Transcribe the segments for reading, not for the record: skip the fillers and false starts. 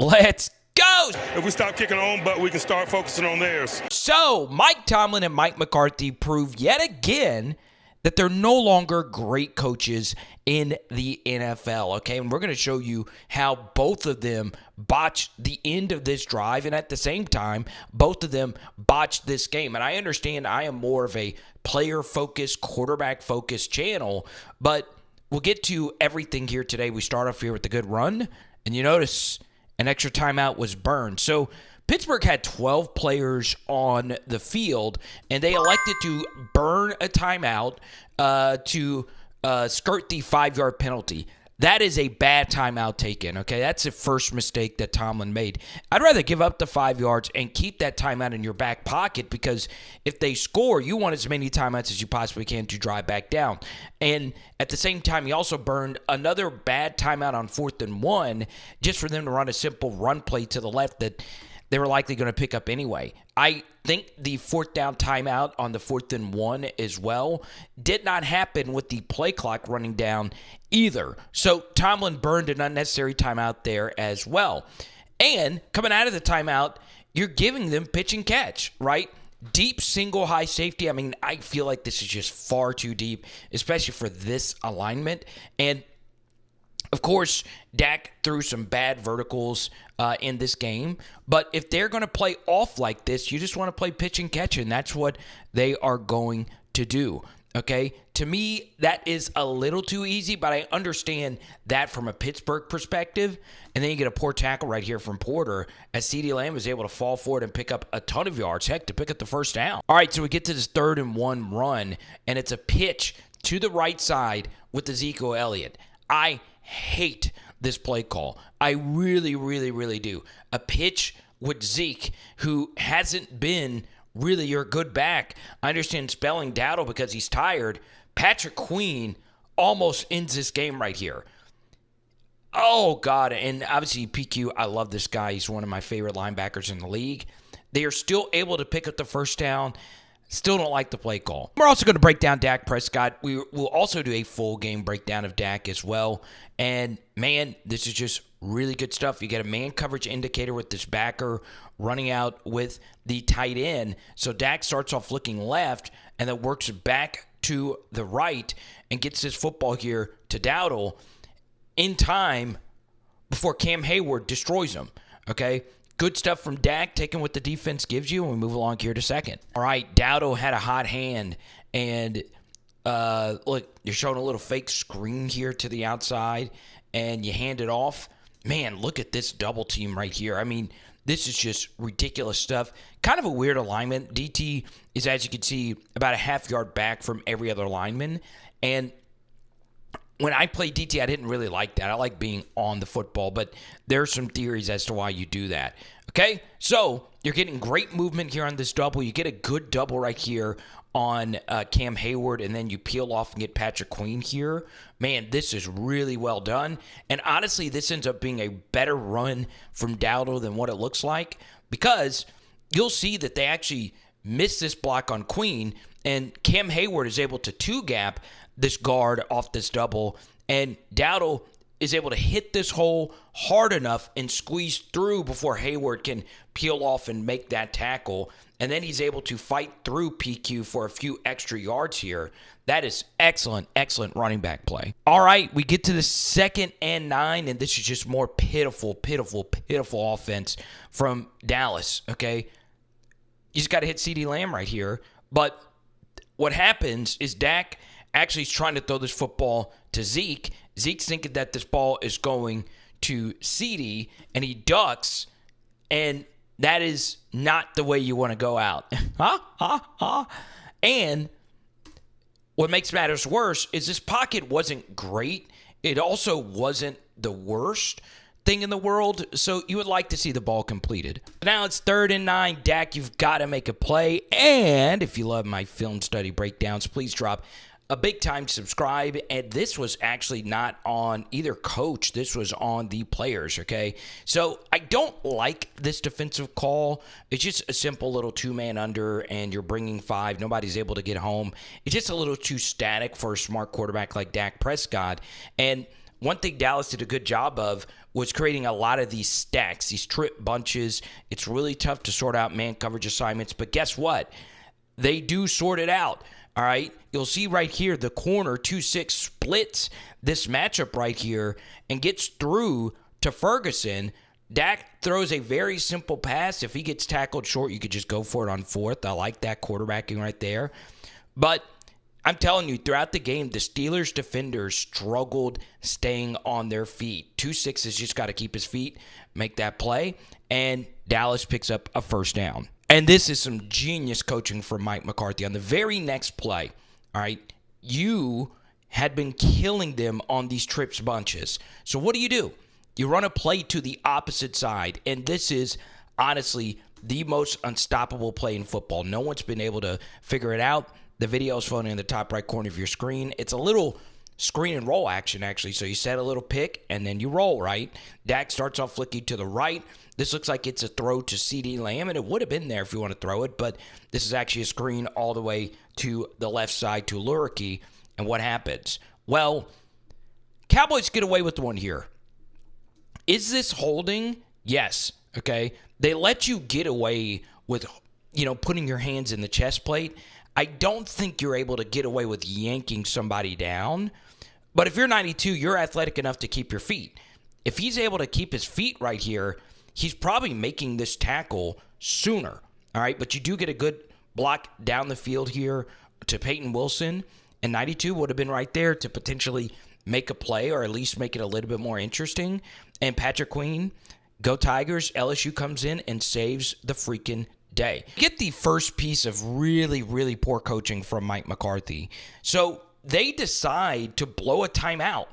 Let's go! If we stop kicking our own butt, we can start focusing on theirs. So, Mike Tomlin and Mike McCarthy proved yet again that they're no longer great coaches in the NFL, okay? And we're going to show you how both of them botched the end of this drive, and at the same time, both of them botched this game. And I understand I am more of a player-focused, quarterback-focused channel, but we'll get to everything here today. We start off here with the good run, and you notice an extra timeout was burned. So Pittsburgh had 12 players on the field, and they elected to burn a timeout to skirt the 5-yard penalty. That is a bad timeout taken, okay? That's the first mistake that Tomlin made. I'd rather give up the 5 yards and keep that timeout in your back pocket, because if they score, you want as many timeouts as you possibly can to drive back down. And at the same time, he also burned another bad timeout on 4th and 1 just for them to run a simple run play to the left that they were likely going to pick up anyway. I think the 4th down timeout on the 4th and 1 as well did not happen with the play clock running down either. So Tomlin burned an unnecessary timeout there as well. And coming out of the timeout, you're giving them pitch and catch, right? Deep single high safety. I mean, I feel like this is just far too deep, especially for this alignment. And of course, Dak threw some bad verticals in this game, but if they're going to play off like this, you just want to play pitch and catch, and that's what they are going to do, okay? To me, that is a little too easy, but I understand that from a Pittsburgh perspective, and then you get a poor tackle right here from Porter as CeeDee Lamb was able to fall forward and pick up a ton of yards, heck, to pick up the first down. All right, so we get to this 3rd and 1 run, and it's a pitch to the right side with Ezekiel Elliott. I hate this play call. I really, really, really do. A pitch with Zeke, who hasn't been really your good back. I understand spelling Dowdle because he's tired. Patrick Queen almost ends this game right here. Oh, God. And obviously, PQ, I love this guy. He's one of my favorite linebackers in the league. They are still able to pick up the first down. Still don't like the play call. We're also going to break down Dak Prescott. We will also do a full game breakdown of Dak as well. And, man, this is just really good stuff. You get a man coverage indicator with this backer running out with the tight end. So Dak starts off looking left and then works back to the right and gets this football here to Dowdle in time before Cam Hayward destroys him. Okay? Good stuff from Dak, taking what the defense gives you, and we move along here to second. All right, Dowdle had a hot hand, and look, you're showing a little fake screen here to the outside, and you hand it off. Man, look at this double team right here. I mean, this is just ridiculous stuff. Kind of a weird alignment. DT is, as you can see, about a half-yard back from every other lineman, and when I played DT, I didn't really like that. I like being on the football, but there are some theories as to why you do that. Okay, so you're getting great movement here on this double. You get a good double right here on Cam Hayward, and then you peel off and get Patrick Queen here. Man, this is really well done. And honestly, this ends up being a better run from Dowdle than what it looks like, because you'll see that they actually missed this block on Queen, and Cam Hayward is able to two-gap this guard off this double, and Dowdle is able to hit this hole hard enough and squeeze through before Hayward can peel off and make that tackle, and then he's able to fight through PQ for a few extra yards here. That is excellent, excellent running back play. All right, we get to the 2nd and 9, and this is just more pitiful offense from Dallas, okay? You just got to hit CeeDee Lamb right here, but what happens is Dak actually is trying to throw this football to Zeke. Zeke's thinking that this ball is going to CeeDee, and he ducks, and that is not the way you want to go out. And what makes matters worse is this pocket wasn't great. It also wasn't the worst thing in the world, so you would like to see the ball completed. Now it's 3rd and 9. Dak, you've got to make a play, and if you love my film study breakdowns, please drop a big-time subscribe. And this was actually not on either coach. This was on the players, okay? So I don't like this defensive call. It's just a simple little two-man under, and you're bringing 5. Nobody's able to get home. It's just a little too static for a smart quarterback like Dak Prescott. And one thing Dallas did a good job of was creating a lot of these stacks, these trip bunches. It's really tough to sort out man coverage assignments, but guess what? They do sort it out, all right? You'll see right here the corner 2-6 splits this matchup right here and gets through to Ferguson. Dak throws a very simple pass. If he gets tackled short, you could just go for it on fourth. I like that quarterbacking right there. But I'm telling you, throughout the game, the Steelers defenders struggled staying on their feet. 2-6 has just got to keep his feet, make that play, and Dallas picks up a first down. And this is some genius coaching from Mike McCarthy. On the very next play, all right, you had been killing them on these trips bunches. So what do? You run a play to the opposite side, and this is honestly the most unstoppable play in football. No one's been able to figure it out. The video is floating in the top right corner of your screen. It's a little screen and roll action, actually. So you set a little pick, and then you roll, right? Dak starts off flicking to the right. This looks like it's a throw to CeeDee Lamb, and it would have been there if you want to throw it, but this is actually a screen all the way to the left side to Lurkey. And what happens? Well, Cowboys get away with one here. Is this holding? Yes. Okay. They let you get away with, putting your hands in the chest plate. I don't think you're able to get away with yanking somebody down. But if you're 92, you're athletic enough to keep your feet. If he's able to keep his feet right here, he's probably making this tackle sooner. All right. But you do get a good block down the field here to Peyton Wilson. And 92 would have been right there to potentially make a play or at least make it a little bit more interesting. And Patrick Queen, go Tigers. LSU comes in and saves the freaking day. Get the first piece of really, really poor coaching from Mike McCarthy. So they decide to blow a timeout.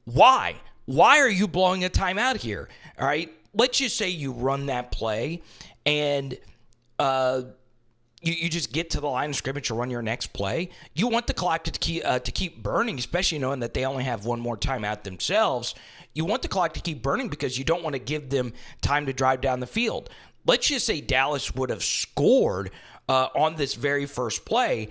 Why? Why are you blowing a timeout here? All right. Let's just say you run that play and you just get to the line of scrimmage to run your next play. You want the clock to keep burning, especially knowing that they only have one more timeout themselves. You want the clock to keep burning because you don't want to give them time to drive down the field. Let's just say Dallas would have scored on this very first play.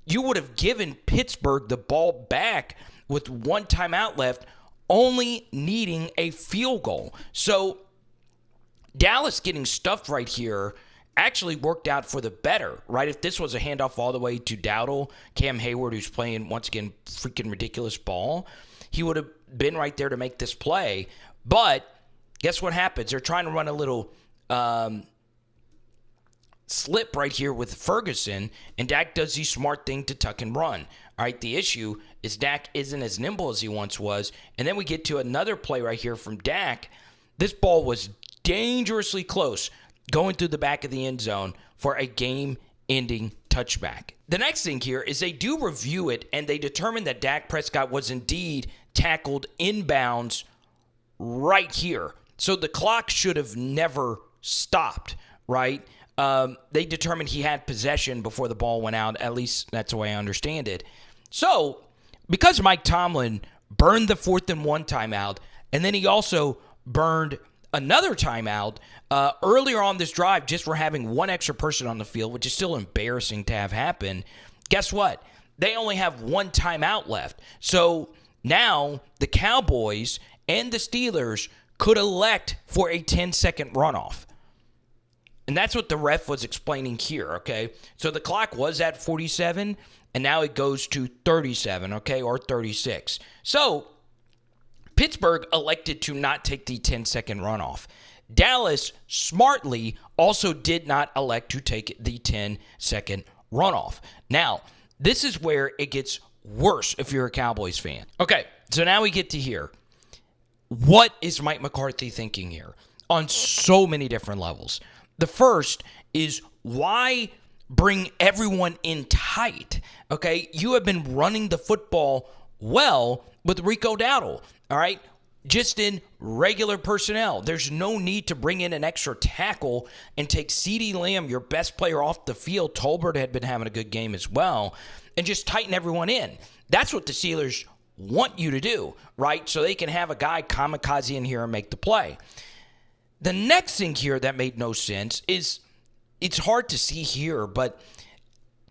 You would have given Pittsburgh the ball back with one timeout left, only needing a field goal. So Dallas getting stuffed right here actually worked out for the better, right? If this was a handoff all the way to Dowdle, Cam Hayward, who's playing, once again, freaking ridiculous ball, he would have been right there to make this play. But guess what happens? They're trying to run a little slip right here with Ferguson, and Dak does the smart thing to tuck and run. All right, the issue is Dak isn't as nimble as he once was. And then we get to another play right here from Dak. This ball was dangerously close, going through the back of the end zone for a game-ending touchback. The next thing here is they do review it, and they determine that Dak Prescott was indeed tackled inbounds right here. So the clock should have never stopped, right? They determined he had possession before the ball went out. At least that's the way I understand it. So because Mike Tomlin burned the 4th and 1 timeout, and then he also burned another timeout earlier on this drive just for having one extra person on the field, which is still embarrassing to have happen. Guess what? They only have one timeout left. So now the Cowboys and the Steelers could elect for a 10-second runoff. And that's what the ref was explaining here, okay? So the clock was at 47, and now it goes to 37, okay, or 36. So Pittsburgh elected to not take the 10-second runoff. Dallas smartly also did not elect to take the 10-second runoff. Now, this is where it gets worse if you're a Cowboys fan. Okay, so now we get to here. What is Mike McCarthy thinking here on so many different levels? The first is, why bring everyone in tight? Okay, you have been running the football well with Rico Dowdle, all right? Just in regular personnel. There's no need to bring in an extra tackle and take CeeDee Lamb, your best player, off the field. Tolbert had been having a good game as well, and just tighten everyone in. That's what the Steelers want you to do, right? So they can have a guy kamikaze in here and make the play. The next thing here that made no sense is, it's hard to see here, but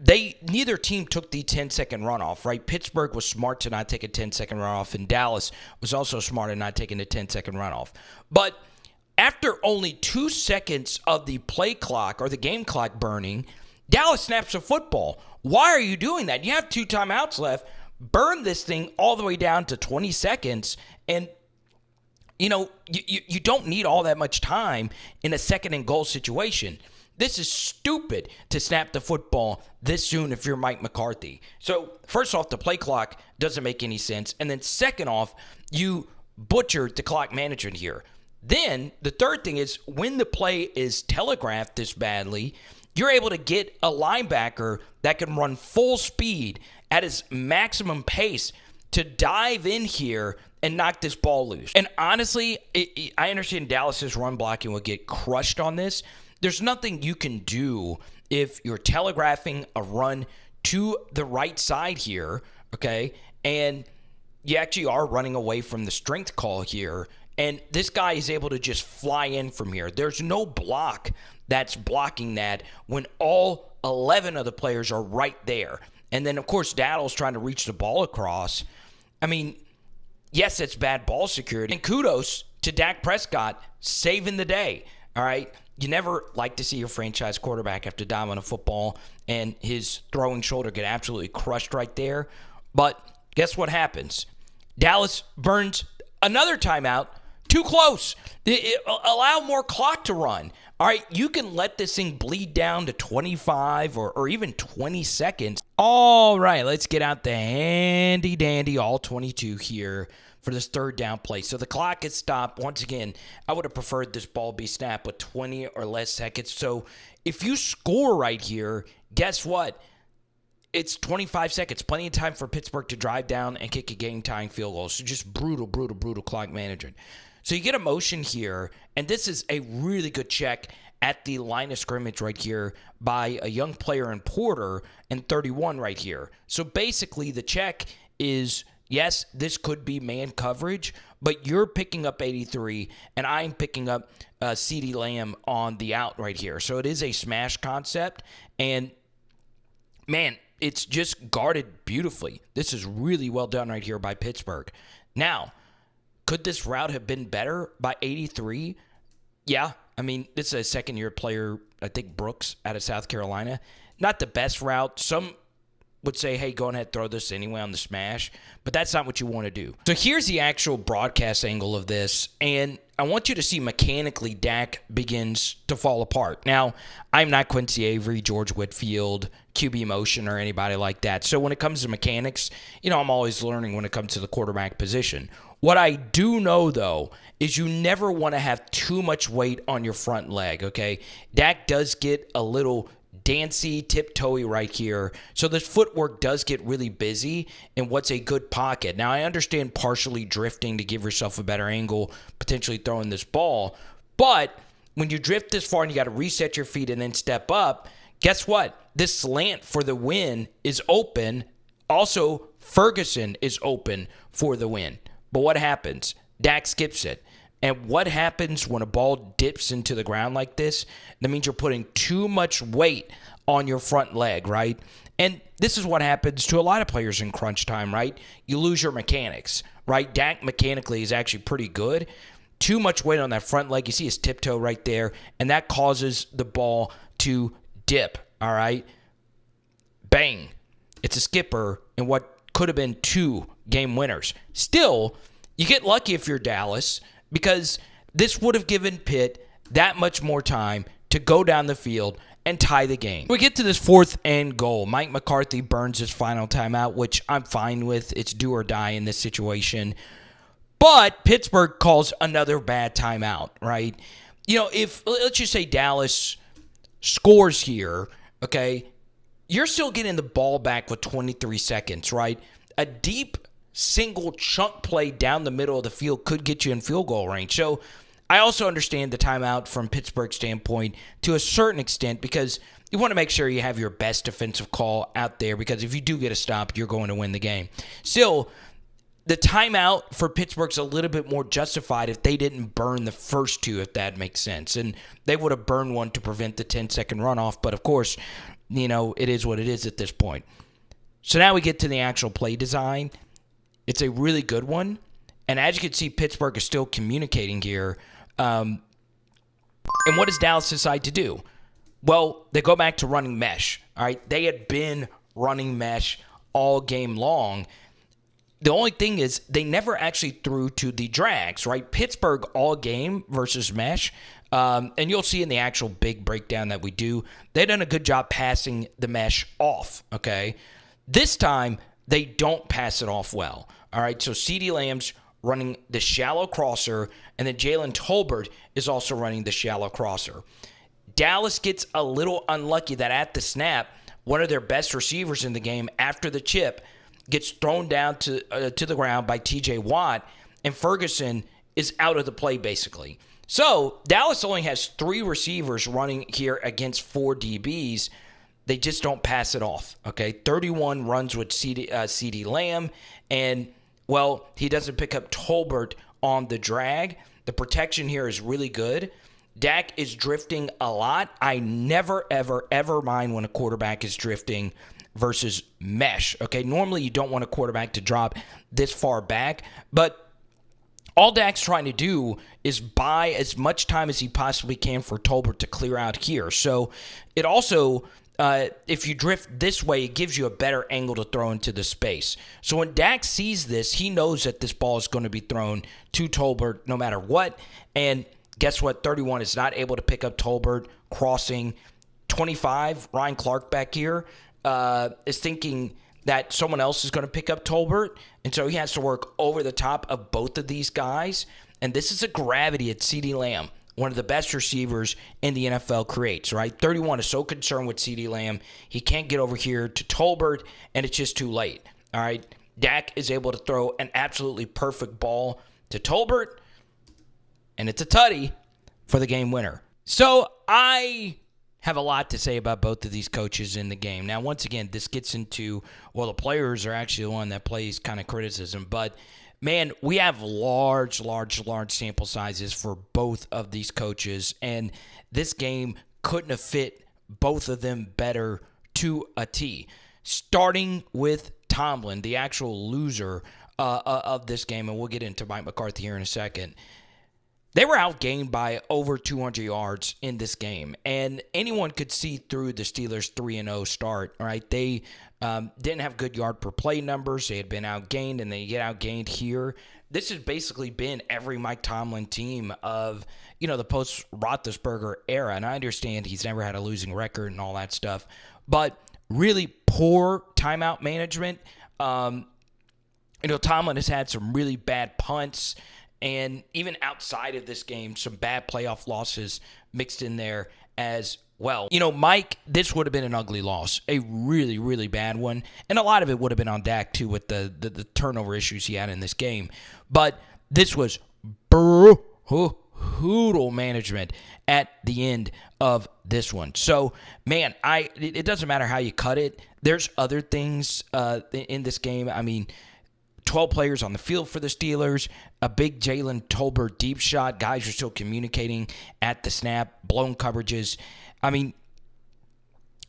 neither team took the 10-second runoff, right? Pittsburgh was smart to not take a 10-second runoff, and Dallas was also smart in not taking a 10-second runoff. But after only 2 seconds of the play clock or the game clock burning, Dallas snaps a football. Why are you doing that? You have 2 timeouts left. Burn this thing all the way down to 20 seconds, and you don't need all that much time in a second and goal situation. This is stupid to snap the football this soon if you're Mike McCarthy. So, first off, the play clock doesn't make any sense. And then second off, you butchered the clock management here. Then, the third thing is when the play is telegraphed this badly, you're able to get a linebacker that can run full speed at his maximum pace to dive in here and knock this ball loose. And honestly, I understand Dallas's run blocking will get crushed on this. There's nothing you can do if you're telegraphing a run to the right side here, okay? And you actually are running away from the strength call here, and this guy is able to just fly in from here. There's no block that's blocking that when all 11 of the players are right there. And then, of course, Daddle's trying to reach the ball across. I mean, yes, it's bad ball security. And kudos to Dak Prescott saving the day, all right? You never like to see your franchise quarterback have to dive on a football and his throwing shoulder get absolutely crushed right there. But guess what happens? Dallas burns another timeout. Too close. Allow more clock to run. All right, you can let this thing bleed down to 25 or even 20 seconds. All right, let's get out the handy-dandy all 22 here for this third down play. So the clock is stopped. Once again, I would have preferred this ball be snapped with 20 or less seconds. So if you score right here, guess what? It's 25 seconds. Plenty of time for Pittsburgh to drive down and kick a game-tying field goal. So just brutal clock management. So you get a motion here, and this is a really good check at the line of scrimmage right here by a young player in Porter and 31 right here. So basically the check is, yes, this could be man coverage, but you're picking up 83, and I'm picking up CeeDee Lamb on the out right here. So it is a smash concept, and, man, it's just guarded beautifully. This is really well done right here by Pittsburgh. Now, could this route have been better by 83? Yeah. I mean, this is a second-year player, I think Brooks, out of South Carolina. Not the best route. Some would say, hey, go ahead, throw this anyway on the smash. But that's not what you want to do. So here's the actual broadcast angle of this. And I want you to see mechanically Dak begins to fall apart. Now, I'm not Quincy Avery, George Whitfield, QB motion, or anybody like that. So when it comes to mechanics, I'm always learning when it comes to the quarterback position. What I do know, though, is you never want to have too much weight on your front leg, okay? Dak does get a little dancy, tiptoey right here. So this footwork does get really busy in what's a good pocket. Now, I understand partially drifting to give yourself a better angle, potentially throwing this ball. But when you drift this far and you got to reset your feet and then step up, guess what? This slant for the win is open. Also, Ferguson is open for the win. But what happens? Dak skips it. And what happens when a ball dips into the ground like this? That means you're putting too much weight on your front leg, right? And this is what happens to a lot of players in crunch time, right? You lose your mechanics, right? Dak mechanically is actually pretty good. Too much weight on that front leg. You see his tiptoe right there, and that causes the ball to dip, all right? Bang. It's a skipper in what could have been 2 game winners. Still, you get lucky if you're Dallas, because this would have given Pitt that much more time to go down the field and tie the game. We get to this 4th and goal. Mike McCarthy burns his final timeout, which I'm fine with. It's do or die in this situation. But Pittsburgh calls another bad timeout, right? If, let's just say Dallas scores here, okay, you're still getting the ball back with 23 seconds, right? A deep single chunk play down the middle of the field could get you in field goal range. So I also understand the timeout from Pittsburgh's standpoint to a certain extent, because you want to make sure you have your best defensive call out there, because if you do get a stop, you're going to win the game. Still, the timeout for Pittsburgh's a little bit more justified if they didn't burn the first two, if that makes sense. And they would have burned one to prevent the 10-second runoff. But, of course, it is what it is at this point. So now we get to the actual play design. It's a really good one. And as you can see, Pittsburgh is still communicating here. And what does Dallas decide to do? Well, they go back to running mesh. All right, they had been running mesh all game long. The only thing is they never actually threw to the drags, right? Pittsburgh all game versus mesh. And you'll see in the actual big breakdown that we do, they've done a good job passing the mesh off, okay? This time, they don't pass it off well. All right, so CeeDee Lamb's running the shallow crosser, and then Jalen Tolbert is also running the shallow crosser. Dallas gets a little unlucky that at the snap, one of their best receivers in the game after the chip gets thrown down to the ground by TJ Watt, and Ferguson is out of the play basically. So Dallas only has 3 receivers running here against 4 DBs. They just don't pass it off, okay? 31 runs with CeeDee Lamb, and, well, he doesn't pick up Tolbert on the drag. The protection here is really good. Dak is drifting a lot. I never, ever, ever mind when a quarterback is drifting versus mesh, okay? Normally, you don't want a quarterback to drop this far back, but all Dak's trying to do is buy as much time as he possibly can for Tolbert to clear out here. So it also, if you drift this way, it gives you a better angle to throw into the space. So when Dak sees this, he knows that this ball is going to be thrown to Tolbert no matter what. And guess what? 31 is not able to pick up Tolbert crossing. 25, Ryan Clark back here, is thinking that someone else is going to pick up Tolbert, and so he has to work over the top of both of these guys. And this is a gravity at CeeDee Lamb, one of the best receivers in the NFL creates, right? 31 is so concerned with CeeDee Lamb, he can't get over here to Tolbert, and it's just too late, all right? Dak is able to throw an absolutely perfect ball to Tolbert, and it's a tutty for the game winner. So I have a lot to say about both of these coaches in the game. Now, once again, this gets into, well, the players are actually the one that plays kind of criticism. But, man, we have large sample sizes for both of these coaches. And this game couldn't have fit both of them better to a T. Starting with Tomlin, the actual loser of this game, and we'll get into Mike McCarthy here in a second. They were outgained by over 200 yards in this game, and anyone could see through the Steelers' 3-0 start. All right, they didn't have good yard per play numbers. They had been outgained, and they get outgained here. This has basically been every Mike Tomlin team of the post-Roethlisberger era, and I understand he's never had a losing record and all that stuff, but really poor timeout management. Tomlin has had some really bad punts. And even outside of this game, some bad playoff losses mixed in there as well. Mike, this would have been an ugly loss, a really, really bad one. And a lot of it would have been on Dak, too, with the turnover issues he had in this game. But this was brutal management at the end of this one. So, man, it doesn't matter how you cut it. There's other things in this game. I mean, 12 players on the field for the Steelers, a big Jalen Tolbert deep shot. Guys are still communicating at the snap, blown coverages. I mean,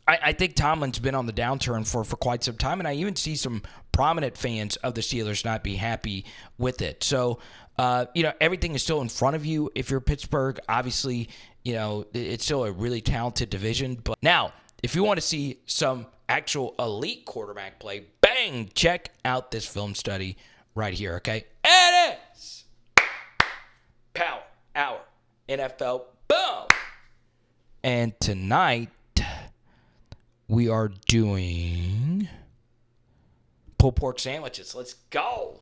I think Tomlin's been on the downturn for quite some time, and I even see some prominent fans of the Steelers not be happy with it. So, everything is still in front of you if you're Pittsburgh. Obviously, it's still a really talented division. But now, if you want to see some actual elite quarterback play, bang, check out this film study right here, okay? It is Power Hour NFL, boom! And tonight, we are doing pulled pork sandwiches. Let's go!